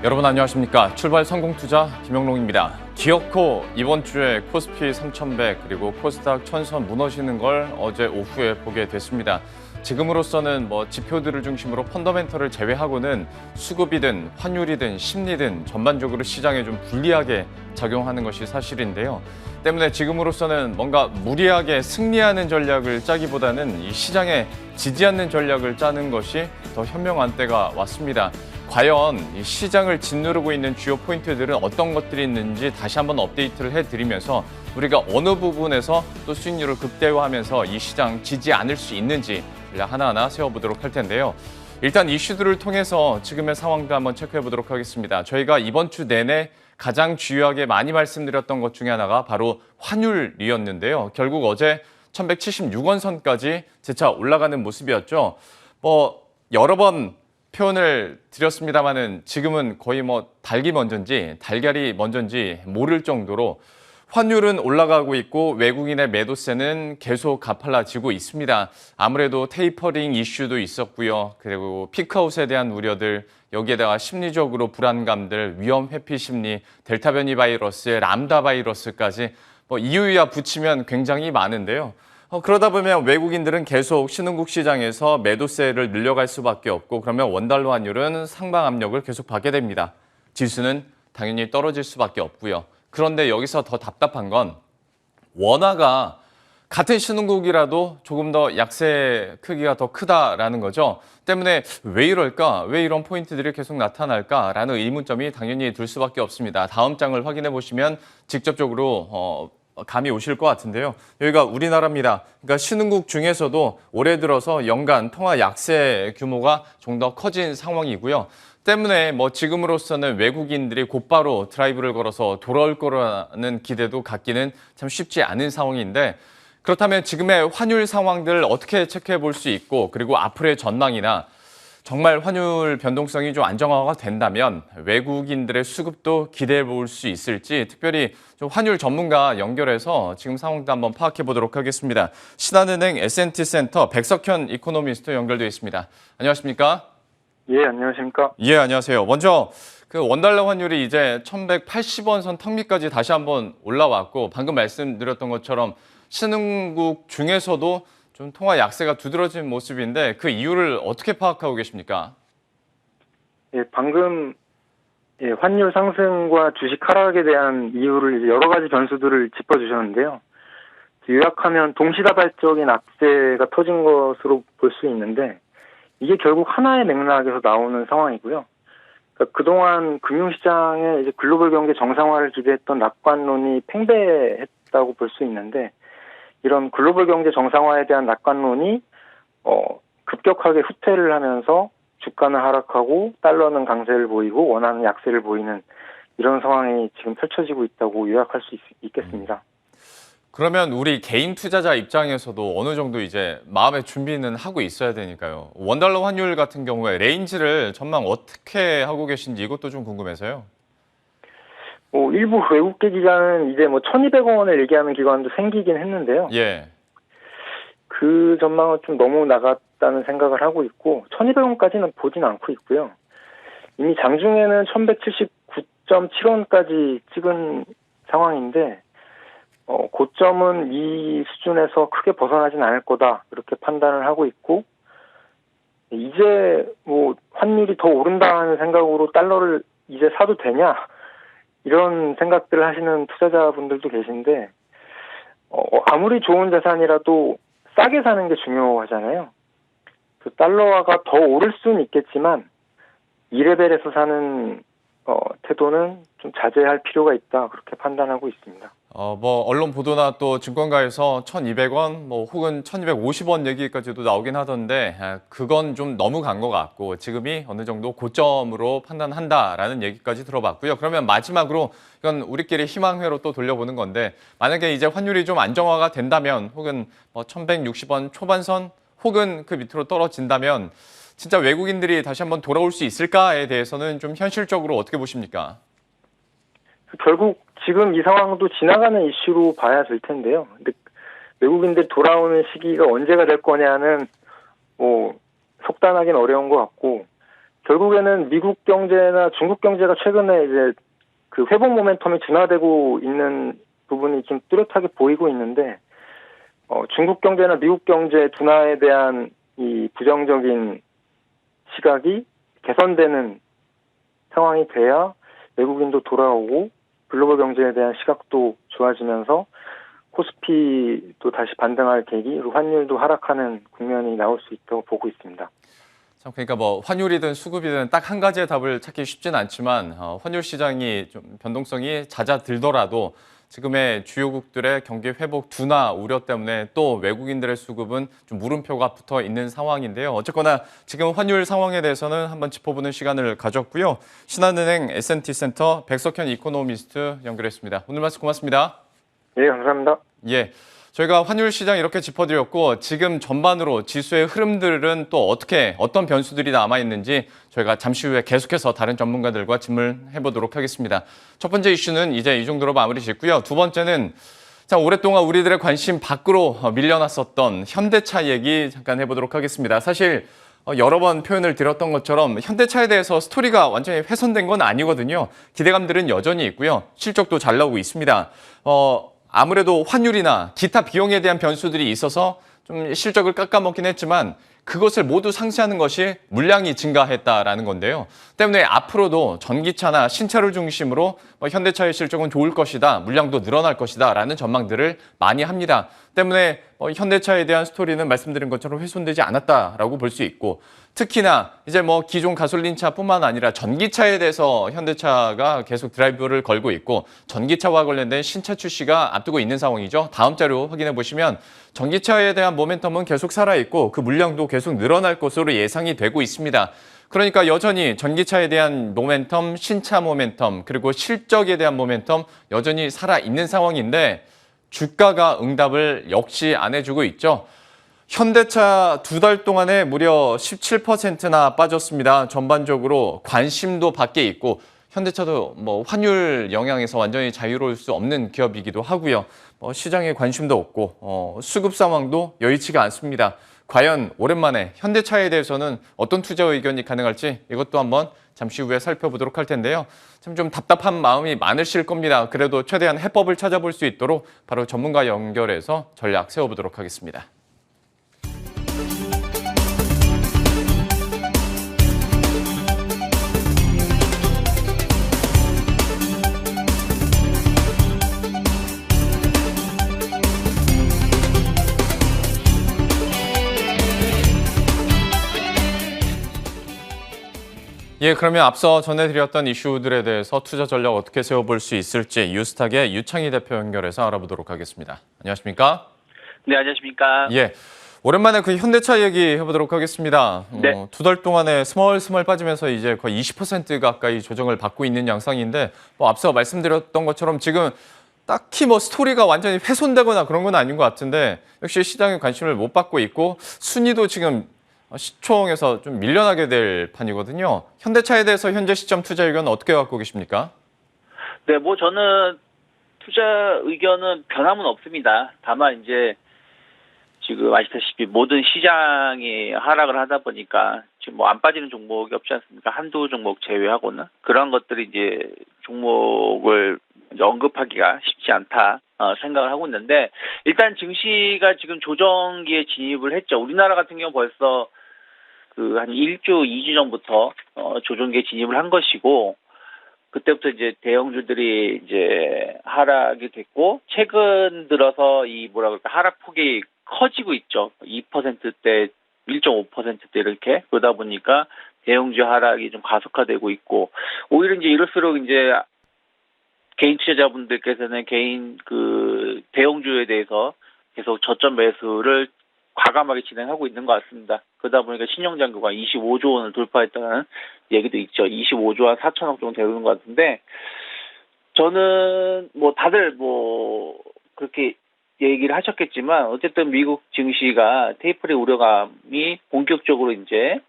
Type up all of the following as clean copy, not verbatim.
여러분 안녕하십니까. 출발 성공투자 김영롱입니다. 기어코 이번 주에 코스피 3100 그리고 코스닥 1000선 무너지는 걸 어제 오후에 보게 됐습니다. 지금으로서는 지표들을 중심으로 펀더멘털을 제외하고는 수급이든 환율이든 심리든 전반적으로 시장에 좀 불리하게 작용하는 것이 사실인데요. 때문에 지금으로서는 뭔가 무리하게 승리하는 전략을 짜기보다는 이 시장에 지지 않는 전략을 짜는 것이 더 현명한 때가 왔습니다. 과연 이 시장을 짓누르고 있는 주요 포인트들은 어떤 것들이 있는지 다시 한번 업데이트를 해드리면서 우리가 어느 부분에서 또 수익률을 극대화하면서 이 시장 지지 않을 수 있는지 하나하나 세워보도록 할 텐데요. 일단 이슈들을 통해서 지금의 상황도 한번 체크해 보도록 하겠습니다. 저희가 이번 주 내내 가장 주요하게 많이 말씀드렸던 것 중에 하나가 바로 환율이었는데요. 결국 어제 1176원 선까지 재차 올라가는 모습이었죠. 여러 번 표현을 드렸습니다만은 지금은 거의 닭이 먼저인지 달걀이 먼저인지 모를 정도로 환율은 올라가고 있고 외국인의 매도세는 계속 가팔라지고 있습니다. 아무래도 테이퍼링 이슈도 있었고요. 그리고 피크아웃에 대한 우려들, 여기에다가 심리적으로 불안감들, 위험 회피 심리, 델타 변이 바이러스, 람다 바이러스까지 이유야 붙이면 굉장히 많은데요. 그러다 보면 외국인들은 계속 신흥국 시장에서 매도세를 늘려갈 수밖에 없고 그러면 원달러 환율은 상방 압력을 계속 받게 됩니다. 지수는 당연히 떨어질 수밖에 없고요. 그런데 여기서 더 답답한 건 원화가 같은 신흥국이라도 조금 더 약세 크기가 더 크다라는 거죠. 때문에 왜 이럴까? 왜 이런 포인트들이 계속 나타날까라는 의문점이 당연히 들 수밖에 없습니다. 다음 장을 확인해 보시면 직접적으로 감이 오실 것 같은데요. 여기가 우리나라입니다. 그러니까 신흥국 중에서도 올해 들어서 연간 통화 약세 규모가 좀 더 커진 상황이고요. 때문에 지금으로서는 외국인들이 곧바로 드라이브를 걸어서 돌아올 거라는 기대도 갖기는 참 쉽지 않은 상황인데 그렇다면 지금의 환율 상황들 어떻게 체크해 볼 수 있고 그리고 앞으로의 전망이나 정말 환율 변동성이 좀 안정화가 된다면 외국인들의 수급도 기대해 볼 수 있을지 특별히 좀 환율 전문가 연결해서 지금 상황도 한번 파악해 보도록 하겠습니다. 신한은행 S&T센터 백석현 이코노미스트 연결되어 있습니다. 안녕하십니까? 예, 안녕하십니까? 예, 안녕하세요. 먼저 원달러 환율이 이제 1180원 선 턱 밑까지 다시 한번 올라왔고 방금 말씀드렸던 것처럼 신흥국 중에서도 좀 통화 약세가 두드러진 모습인데 그 이유를 어떻게 파악하고 계십니까? 예, 방금 환율 상승과 주식 하락에 대한 이유를 이제 여러 가지 변수들을 짚어주셨는데요. 요약하면 동시다발적인 악재가 터진 것으로 볼 수 있는데 이게 결국 하나의 맥락에서 나오는 상황이고요. 그러니까 그동안 금융시장에 이제 글로벌 경제 정상화를 기대했던 낙관론이 팽배했다고 볼 수 있는데 이런 글로벌 경제 정상화에 대한 낙관론이 급격하게 후퇴를 하면서 주가는 하락하고 달러는 강세를 보이고 원화는 약세를 보이는 이런 상황이 지금 펼쳐지고 있다고 요약할 수 있겠습니다. 그러면 우리 개인 투자자 입장에서도 어느 정도 이제 마음의 준비는 하고 있어야 되니까요. 원달러 환율 같은 경우에 레인지를 전망 어떻게 하고 계신지 이것도 좀 궁금해서요. 일부 외국계 기관은 이제 1,200원을 얘기하는 기관도 생기긴 했는데요. 예. 그 전망은 좀 너무 나갔다는 생각을 하고 있고 1,200원까지는 보진 않고 있고요. 이미 장중에는 1,179.7원까지 찍은 상황인데 고점은 이 수준에서 크게 벗어나진 않을 거다 이렇게 판단을 하고 있고 이제 환율이 더 오른다는 생각으로 달러를 이제 사도 되냐 이런 생각들을 하시는 투자자분들도 계신데 아무리 좋은 자산이라도 싸게 사는 게 중요하잖아요. 그 달러화가 더 오를 수는 있겠지만 이 레벨에서 사는 태도는 좀 자제할 필요가 있다 그렇게 판단하고 있습니다. 언론 보도나 또 증권가에서 1,200원 혹은 1,250원 얘기까지도 나오긴 하던데 그건 좀 너무 간 것 같고 지금이 어느 정도 고점으로 판단한다라는 얘기까지 들어봤고요. 그러면 마지막으로 이건 우리끼리 희망회로 또 돌려보는 건데 만약에 이제 환율이 좀 안정화가 된다면 혹은 1,160원 초반선 혹은 그 밑으로 떨어진다면 진짜 외국인들이 다시 한번 돌아올 수 있을까에 대해서는 좀 현실적으로 어떻게 보십니까? 결국 지금 이 상황도 지나가는 이슈로 봐야 될 텐데요. 근데 외국인들 돌아오는 시기가 언제가 될 거냐는 속단하기는 어려운 것 같고 결국에는 미국 경제나 중국 경제가 최근에 이제 그 회복 모멘텀이 둔화되고 있는 부분이 지금 뚜렷하게 보이고 있는데, 중국 경제나 미국 경제 둔화에 대한 이 부정적인 시각이 개선되는 상황이 돼야 외국인도 돌아오고 글로벌 경제에 대한 시각도 좋아지면서 코스피도 다시 반등할 계기, 그리고 환율도 하락하는 국면이 나올 수 있다고 보고 있습니다. 참 그러니까 뭐 환율이든 수급이든 딱 한 가지의 답을 찾기 쉽진 않지만 환율 시장이 좀 변동성이 잦아들더라도 지금의 주요국들의 경기 회복 둔화 우려 때문에 또 외국인들의 수급은 좀 물음표가 붙어 있는 상황인데요. 어쨌거나 지금 환율 상황에 대해서는 한번 짚어보는 시간을 가졌고요. 신한은행 S&T센터 백석현 이코노미스트 연결했습니다. 오늘 말씀 고맙습니다. 예, 감사합니다. 예. 저희가 환율 시장 이렇게 짚어드렸고 지금 전반으로 지수의 흐름들은 또 어떤 변수들이 남아있는지 저희가 잠시 후에 계속해서 다른 전문가들과 질문해보도록 하겠습니다. 첫 번째 이슈는 이제 이 정도로 마무리 짓고요. 두 번째는 자, 오랫동안 우리들의 관심 밖으로 밀려났었던 현대차 얘기 잠깐 해보도록 하겠습니다. 사실 여러 번 표현을 드렸던 것처럼 현대차에 대해서 스토리가 완전히 훼손된 건 아니거든요. 기대감들은 여전히 있고요. 실적도 잘 나오고 있습니다. 아무래도 환율이나 기타 비용에 대한 변수들이 있어서 좀 실적을 깎아먹긴 했지만 그것을 모두 상쇄하는 것이 물량이 증가했다라는 건데요. 때문에 앞으로도 전기차나 신차를 중심으로 현대차의 실적은 좋을 것이다, 물량도 늘어날 것이다 라는 전망들을 많이 합니다. 때문에 현대차에 대한 스토리는 말씀드린 것처럼 훼손되지 않았다라고 볼 수 있고 특히나 이제 기존 가솔린차뿐만 아니라 전기차에 대해서 현대차가 계속 드라이브를 걸고 있고 전기차와 관련된 신차 출시가 앞두고 있는 상황이죠. 다음 자료 확인해 보시면 전기차에 대한 모멘텀은 계속 살아있고 그 물량도 계속 늘어날 것으로 예상이 되고 있습니다. 그러니까 여전히 전기차에 대한 모멘텀, 신차 모멘텀, 그리고 실적에 대한 모멘텀 여전히 살아있는 상황인데 주가가 응답을 역시 안 해주고 있죠. 현대차 2달 동안에 무려 17%나 빠졌습니다. 전반적으로 관심도 밖에 있고 현대차도 환율 영향에서 완전히 자유로울 수 없는 기업이기도 하고요. 시장에 관심도 없고 수급 상황도 여의치가 않습니다. 과연 오랜만에 현대차에 대해서는 어떤 투자 의견이 가능할지 이것도 한번 잠시 후에 살펴보도록 할 텐데요. 참 좀 답답한 마음이 많으실 겁니다. 그래도 최대한 해법을 찾아볼 수 있도록 바로 전문가 연결해서 전략 세워보도록 하겠습니다. 예, 그러면 앞서 전해드렸던 이슈들에 대해서 투자 전략 어떻게 세워볼 수 있을지 유스탁의 유창희 대표 연결해서 알아보도록 하겠습니다. 안녕하십니까? 네, 안녕하십니까? 예, 오랜만에 그 현대차 얘기 해보도록 하겠습니다. 네. 2달 동안에 스멀스멀 빠지면서 이제 거의 20% 가까이 조정을 받고 있는 양상인데 앞서 말씀드렸던 것처럼 지금 딱히 스토리가 완전히 훼손되거나 그런 건 아닌 것 같은데 역시 시장의 관심을 못 받고 있고 순위도 지금 시총에서 좀 밀려나게 될 판이거든요. 현대차에 대해서 현재 시점 투자 의견 어떻게 갖고 계십니까? 네, 저는 투자 의견은 변함은 없습니다. 다만 이제 지금 아시다시피 모든 시장이 하락을 하다 보니까 지금 안 빠지는 종목이 없지 않습니까? 한두 종목 제외하고는 그런 것들이 이제 종목을 언급하기가 쉽지 않다 생각을 하고 있는데 일단 증시가 지금 조정기에 진입을 했죠. 우리나라 같은 경우 벌써 한 1주, 2주 전부터 조정기에 진입을 한 것이고 그때부터 이제 대형주들이 이제 하락이 됐고 최근 들어서 하락폭이 커지고 있죠. 2%대, 1.5%대 이렇게 그러다 보니까 대형주 하락이 좀 가속화되고 있고 오히려 이제 이럴수록 이제 개인 투자자분들께서는 개인 대형주에 대해서 계속 저점 매수를 과감하게 진행하고 있는 것 같습니다. 그러다 보니까 신용잔고가 25조 원을 돌파했다는 얘기도 있죠. 25조 한 4천억 정도 되는 것 같은데 저는 다들 그렇게 얘기를 하셨겠지만 어쨌든 미국 증시가 테이퍼링 우려감이 본격적으로 이제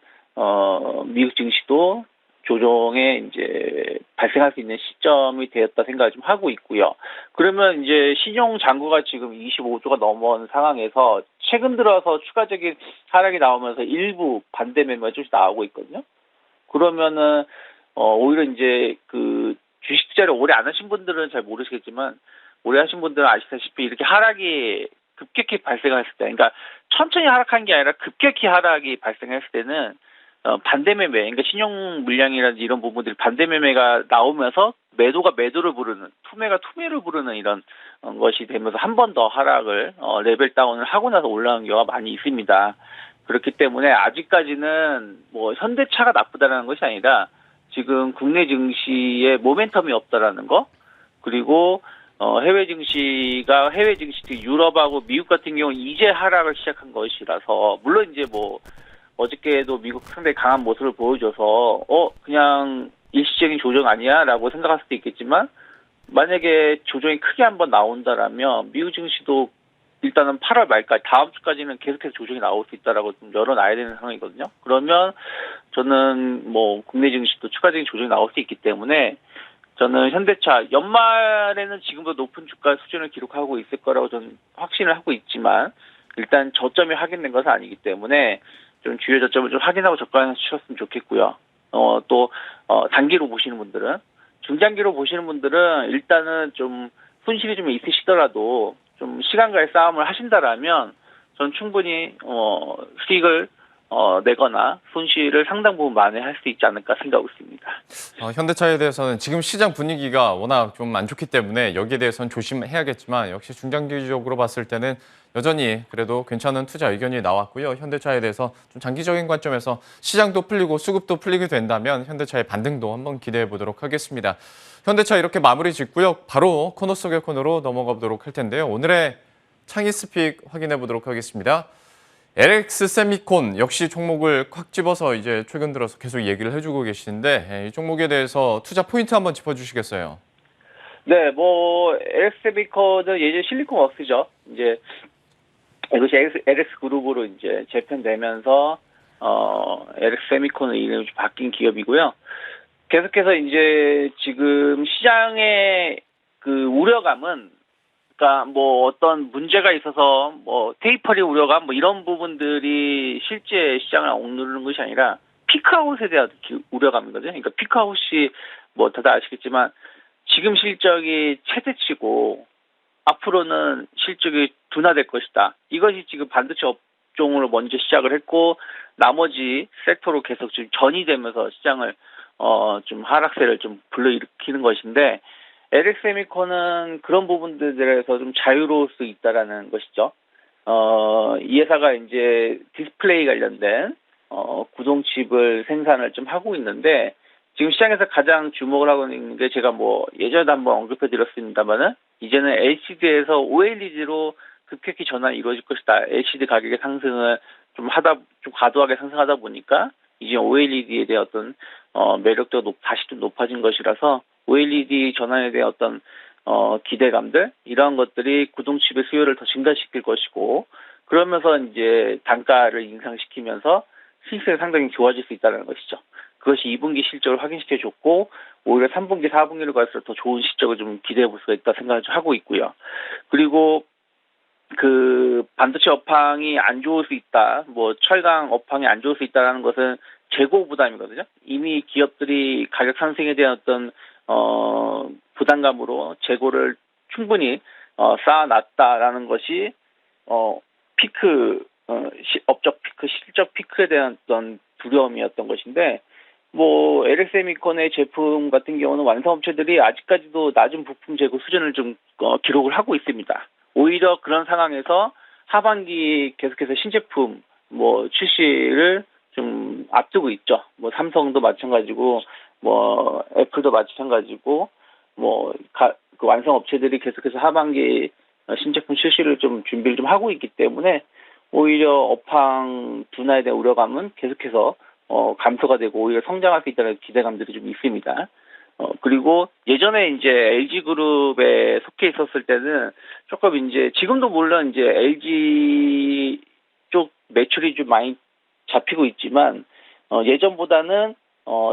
미국 증시도 조정에 이제 발생할 수 있는 시점이 되었다 생각을 좀 하고 있고요. 그러면 이제 신용 잔고가 지금 25조가 넘어온 상황에서 최근 들어서 추가적인 하락이 나오면서 일부 반대 매매가 조금씩 나오고 있거든요. 그러면은 오히려 이제 그 주식 투자를 오래 안 하신 분들은 잘 모르시겠지만 오래 하신 분들은 아시다시피 이렇게 하락이 급격히 발생했을 때, 그러니까 천천히 하락한 게 아니라 급격히 하락이 발생했을 때는 반대 매매, 그러니까 신용 물량이라든지 이런 부분들이 반대 매매가 나오면서 매도가 매도를 부르는, 투매가 투매를 부르는 이런 것이 되면서 한 번 더 하락을 레벨 다운을 하고 나서 올라오는 경우가 많이 있습니다. 그렇기 때문에 아직까지는 뭐 현대차가 나쁘다는 것이 아니라 지금 국내 증시에 모멘텀이 없다라는 거, 그리고 해외 증시 유럽하고 미국 같은 경우는 이제 하락을 시작한 것이라서, 물론 이제 뭐 어저께도 미국 상당히 강한 모습을 보여줘서 그냥 일시적인 조정 아니야라고 생각할 수도 있겠지만, 만약에 조정이 크게 한번 나온다라면 미국 증시도 일단은 8월 말까지, 다음 주까지는 계속해서 조정이 나올 수 있다라고 좀 열어놔야 되는 상황이거든요. 그러면 저는 뭐 국내 증시도 추가적인 조정이 나올 수 있기 때문에 저는 현대차 연말에는 지금도 높은 주가 수준을 기록하고 있을 거라고 저는 확신을 하고 있지만, 일단 저점이 확인된 것은 아니기 때문에 좀 주요 저점을 좀 확인하고 접근하셨으면 좋겠고요. 또 단기로 보시는 분들은, 중장기로 보시는 분들은 일단은 좀 손실이 좀 있으시더라도 좀 시간과의 싸움을 하신다라면 전 충분히 수익을 내거나 손실을 상당 부분 만회할 수 있지 않을까 생각하고 있습니다. 현대차에 대해서는 지금 시장 분위기가 워낙 좀 안 좋기 때문에 여기에 대해서는 조심해야겠지만, 역시 중장기적으로 봤을 때는 여전히 그래도 괜찮은 투자 의견이 나왔고요. 현대차에 대해서 좀 장기적인 관점에서 시장도 풀리고 수급도 풀리게 된다면 현대차의 반등도 한번 기대해 보도록 하겠습니다. 현대차 이렇게 마무리 짓고요. 바로 코너 속의 코너로 넘어가 보도록 할 텐데요. 오늘의 창의 스픽 확인해 보도록 하겠습니다. LX 세미콘 역시 종목을 콱 집어서 이제 최근 들어서 계속 얘기를 해주고 계시는데, 이 종목에 대해서 투자 포인트 한번 짚어주시겠어요? 네, 뭐 LX 세미콘은 예전 실리콘웍스죠. 이제 이것이 LX 그룹으로 이제 재편되면서 LX 세미콘의 이름이 좀 바뀐 기업이고요. 계속해서 이제 지금 시장의 그 우려감은, 그러니까 뭐 어떤 문제가 있어서 뭐 테이퍼리 우려감 뭐 이런 부분들이 실제 시장을 억누르는 것이 아니라 피크아웃에 대한 우려감이거든요. 그러니까 피크아웃이 뭐 다들 아시겠지만 지금 실적이 최대치고 앞으로는 실적이 둔화될 것이다. 이것이 지금 반도체 업종으로 먼저 시작을 했고, 나머지 섹터로 계속 지금 전이되면서 시장을 좀 하락세를 좀 불러일으키는 것인데, LX세미콘은 그런 부분들에서 좀 자유로울 수 있다라는 것이죠. 이 회사가 이제 디스플레이 관련된 구동칩을 생산을 좀 하고 있는데, 지금 시장에서 가장 주목을 하고 있는 게, 제가 뭐 예전에도 한번 언급해 드렸습니다만은 이제는 LCD에서 OLED로 급격히 전환이 이루어질 것이다. LCD 가격의 상승을 좀 과도하게 상승하다 보니까 이제 OLED에 대한 어떤 매력도 다시 좀 높아진 것이라서 OLED 전환에 대한 어떤 기대감들, 이러한 것들이 구동칩의 수요를 더 증가시킬 것이고, 그러면서 이제 단가를 인상시키면서 수익성이 상당히 좋아질 수 있다는 것이죠. 그것이 2분기 실적을 확인시켜줬고, 오히려 3분기, 4분기를 갈수록 더 좋은 실적을 좀 기대해 볼 수가 있다 생각을 하고 있고요. 그리고 그 반도체 업황이 안 좋을 수 있다, 뭐 철강 업황이 안 좋을 수 있다라는 것은 재고 부담이거든요. 이미 기업들이 가격 상승에 대한 어떤 부담감으로 재고를 충분히 쌓아놨다라는 것이 업적 피크, 실적 피크에 대한 어떤 두려움이었던 것인데, 뭐 LX세미콘의 제품 같은 경우는 완성업체들이 아직까지도 낮은 부품 재고 수준을 좀 기록을 하고 있습니다. 오히려 그런 상황에서 하반기 계속해서 신제품 뭐 출시를 좀 앞두고 있죠. 뭐 삼성도 마찬가지고, 뭐 애플도 마찬가지고, 뭐 그 완성업체들이 계속해서 하반기 신제품 출시를 좀 준비를 좀 하고 있기 때문에, 오히려 업황 둔화에 대한 우려감은 계속해서 감소가 되고 오히려 성장할 수 있다는 기대감들이 좀 있습니다. 그리고 예전에 이제 LG그룹에 속해 있었을 때는 조금 이제, 지금도 물론 이제 LG 쪽 매출이 좀 많이 잡히고 있지만, 예전보다는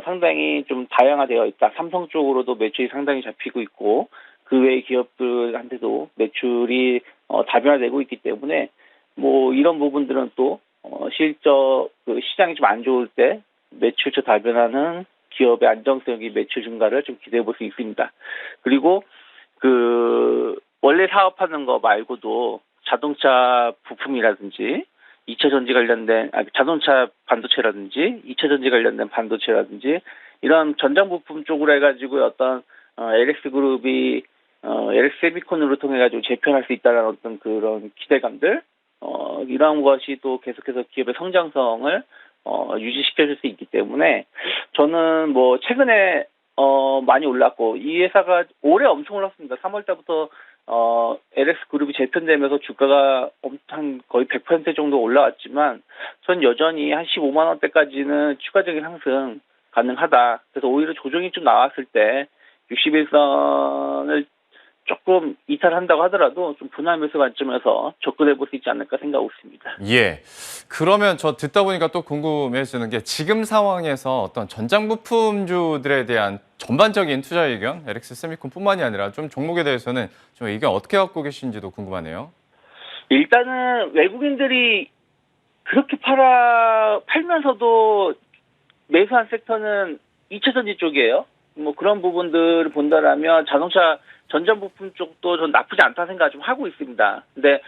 상당히 좀 다양화되어 있다. 삼성 쪽으로도 매출이 상당히 잡히고 있고, 그 외의 기업들한테도 매출이 다변화되고 있기 때문에, 뭐 이런 부분들은 또 실적 그 시장이 좀 안 좋을 때 매출처 다변화는 기업의 안정성이 매출 증가를 좀 기대해 볼 수 있습니다. 그리고 원래 사업하는 거 말고도 자동차 부품이라든지 2차 전지 관련된 자동차 반도체라든지 2차 전지 관련된 반도체라든지 이런 전장 부품 쪽으로 해가지고 어떤 LX 그룹이 LX 세미콘으로 통해 가지고 재편할 수 있다는 어떤 그런 기대감들 이러한 것이 또 계속해서 기업의 성장성을 유지시켜줄 수 있기 때문에 저는 뭐 최근에 많이 올랐고 이 회사가 올해 엄청 올랐습니다. 3월 달부터 LX 그룹이 재편되면서 주가가 한 거의 100% 정도 올라왔지만 전 여전히 한 15만 원대까지는 추가적인 상승 가능하다. 그래서 오히려 조정이 좀 나왔을 때 61선을 조금 이탈한다고 하더라도 좀 분할 매수 관점에서 접근해 볼 수 있지 않을까 생각하고 있습니다. 예. 그러면 저 듣다 보니까 또 궁금해지는 게 지금 상황에서 어떤 전장 부품주들에 대한 전반적인 투자 의견, LX 세미콘뿐만이 아니라 좀 종목에 대해서는 좀 의견 어떻게 갖고 계신지도 궁금하네요. 일단은 외국인들이 그렇게 팔면서도 매수한 섹터는 2차 전지 쪽이에요. 뭐 그런 부분들을 본다라면 자동차 전장 부품 쪽도 전 나쁘지 않다는 생각을 좀 하고 있습니다. 근데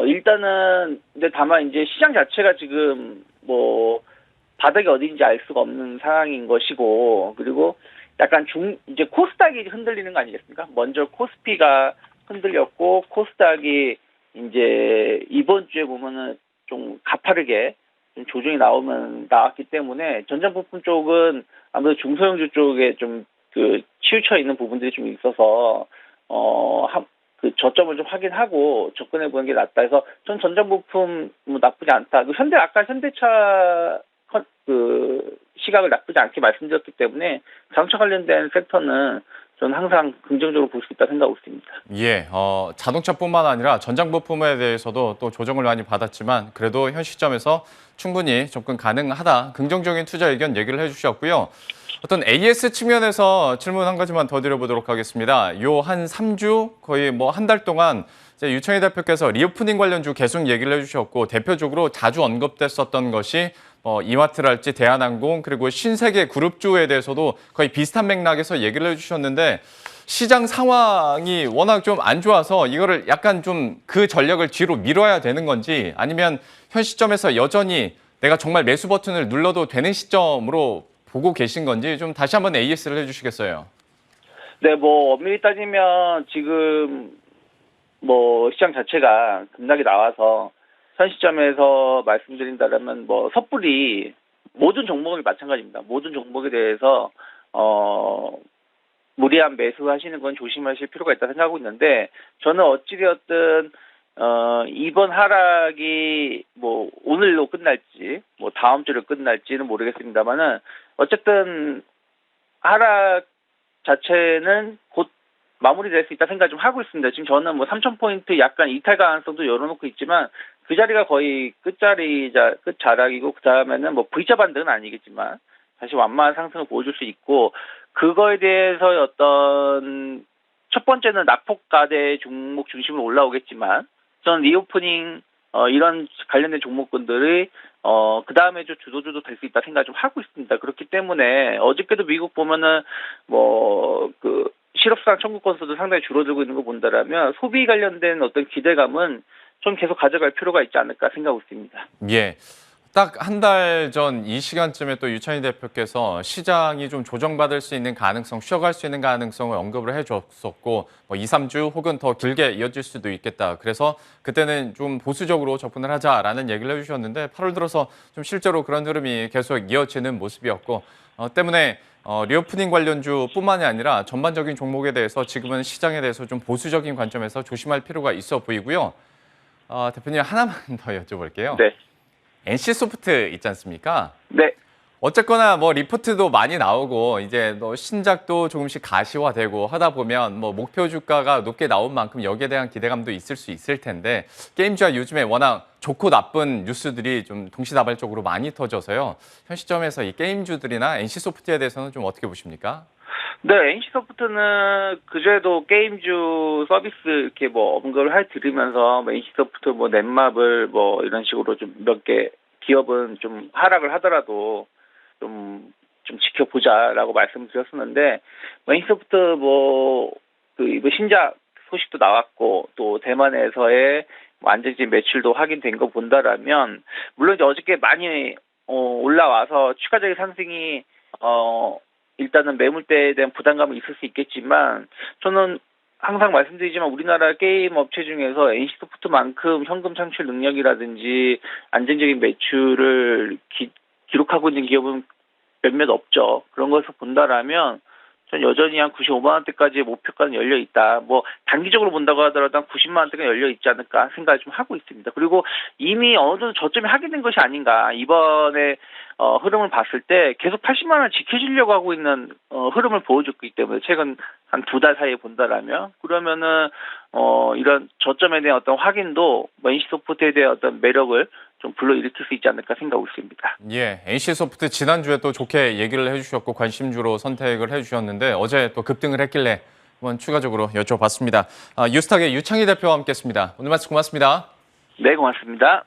일단은 근데 다만 이제 시장 자체가 지금 뭐 바닥이 어디인지 알 수가 없는 상황인 것이고 그리고 약간 이제 코스닥이 흔들리는 거 아니겠습니까? 먼저 코스피가 흔들렸고 코스닥이 이제 이번 주에 보면은 좀 가파르게 좀 조정이 나왔기 때문에 전장 부품 쪽은 아무래도 중소형주 쪽에 좀 치우쳐 있는 부분들이 좀 있어서 저점을 좀 확인하고 접근해 보는 게 낫다 해서 전 전장 부품 뭐 나쁘지 않다. 아까 현대차 시각을 나쁘지 않게 말씀드렸기 때문에 자동차 관련된 섹터는 저는 항상 긍정적으로 볼 수 있다 생각하고 있습니다. 예, 자동차뿐만 아니라 전장 부품에 대해서도 또 조정을 많이 받았지만 그래도 현 시점에서 충분히 접근 가능하다. 긍정적인 투자 의견 얘기를 해주셨고요. 어떤 AS 측면에서 질문 한 가지만 더 드려보도록 하겠습니다. 요 한 3주 거의 뭐 한 달 동안 이제 유창희 대표께서 리오프닝 관련주 계속 얘기를 해주셨고 대표적으로 자주 언급됐었던 것이 이마트랄지 대한항공 그리고 신세계 그룹주에 대해서도 거의 비슷한 맥락에서 얘기를 해주셨는데 시장 상황이 워낙 좀 안 좋아서 이거를 약간 좀 그 전략을 뒤로 미뤄야 되는 건지 아니면 현 시점에서 여전히 내가 정말 매수 버튼을 눌러도 되는 시점으로 보고 계신 건지 좀 다시 한번 AS를 해주시겠어요? 네, 뭐 엄밀히 따지면 지금 뭐 시장 자체가 급락이 나와서 현 시점에서 말씀드린다면 뭐 섣불리 모든 종목이 마찬가지입니다. 모든 종목에 대해서 무리한 매수하시는 건 조심하실 필요가 있다 생각하고 있는데 저는 어찌되었든 이번 하락이 뭐 오늘로 끝날지 뭐 다음 주로 끝날지는 모르겠습니다만은 어쨌든 하락 자체는 곧 마무리될 수 있다 생각 좀 하고 있습니다. 지금 저는 뭐 3,000포인트 약간 이탈 가능성도 열어놓고 있지만 그 자리가 거의 끝자락이고 그 다음에는 뭐 V자 반등은 아니겠지만 다시 완만한 상승을 보여줄 수 있고 그거에 대해서 어떤 첫 번째는 낙폭가대 종목 중심으로 올라오겠지만 저는 리오프닝 이런 관련된 종목군들이 그 다음에 좀 주도주도 될 수 있다 생각 좀 하고 있습니다. 그렇기 때문에 어저께도 미국 보면은 실업수당 청구 건수도 상당히 줄어들고 있는 거 본다라면 소비 관련된 어떤 기대감은 좀 계속 가져갈 필요가 있지 않을까 생각하고 있습니다. 예. 딱 한 달 전 이 시간쯤에 또 유창희 대표께서 시장이 좀 조정받을 수 있는 가능성, 쉬어갈 수 있는 가능성을 언급을 해줬었고 2, 3주 혹은 더 길게 이어질 수도 있겠다. 그래서 그때는 좀 보수적으로 접근을 하자라는 얘기를 해주셨는데 8월 들어서 좀 실제로 그런 흐름이 계속 이어지는 모습이었고 때문에 리오프닝 관련주뿐만이 아니라 전반적인 종목에 대해서 지금은 시장에 대해서 좀 보수적인 관점에서 조심할 필요가 있어 보이고요. 대표님 하나만 더 여쭤볼게요. 네. NC소프트 있지 않습니까? 네. 어쨌거나 뭐 리포트도 많이 나오고 이제 신작도 조금씩 가시화되고 하다 보면 뭐 목표 주가가 높게 나온 만큼 여기에 대한 기대감도 있을 수 있을 텐데 게임주가 요즘에 워낙 좋고 나쁜 뉴스들이 좀 동시다발적으로 많이 터져서요. 현 시점에서 이 게임주들이나 NC소프트에 대해서는 좀 어떻게 보십니까? 네, NC소프트는 그제도 게임주 서비스 이렇게 뭐 언급을 해드리면서 NC소프트 뭐 넷마블 뭐 이런 식으로 좀 몇 개 기업은 좀 하락을 하더라도 좀 지켜보자라고 말씀드렸었는데, NC소프트 이번 신작 소식도 나왔고, 또 대만에서의 안정적인 매출도 확인된 거 본다라면, 물론 이제 어저께 많이 올라와서 추가적인 상승이 일단은 매물대에 대한 부담감이 있을 수 있겠지만, 저는 항상 말씀드리지만 우리나라 게임 업체 중에서 NC소프트만큼 현금 창출 능력이라든지 안정적인 매출을 기록하고 있는 기업은 몇몇 없죠. 그런 것을 본다라면 전 여전히 한 95만 원대까지의 목표가는 열려 있다. 단기적으로 본다고 하더라도 한 90만 원대가 열려 있지 않을까 생각을 좀 하고 있습니다. 그리고 이미 어느 정도 저점이 확인된 것이 아닌가. 이번에 흐름을 봤을 때 계속 80만 원을 지켜주려고 하고 있는 흐름을 보여줬기 때문에 최근 한 2달 사이에 본다라면, 그러면은 이런 저점에 대한 어떤 확인도 NC소프트에 대한 어떤 매력을 좀 불러일으킬 수 있지 않을까 생각하고 있습니다. 예, NC소프트 지난주에 또 좋게 얘기를 해주셨고 관심주로 선택을 해주셨는데 어제 또 급등을 했길래 한번 추가적으로 여쭤봤습니다. 뉴스탁의 유창희 대표와 함께했습니다. 오늘 말씀 고맙습니다. 네, 고맙습니다.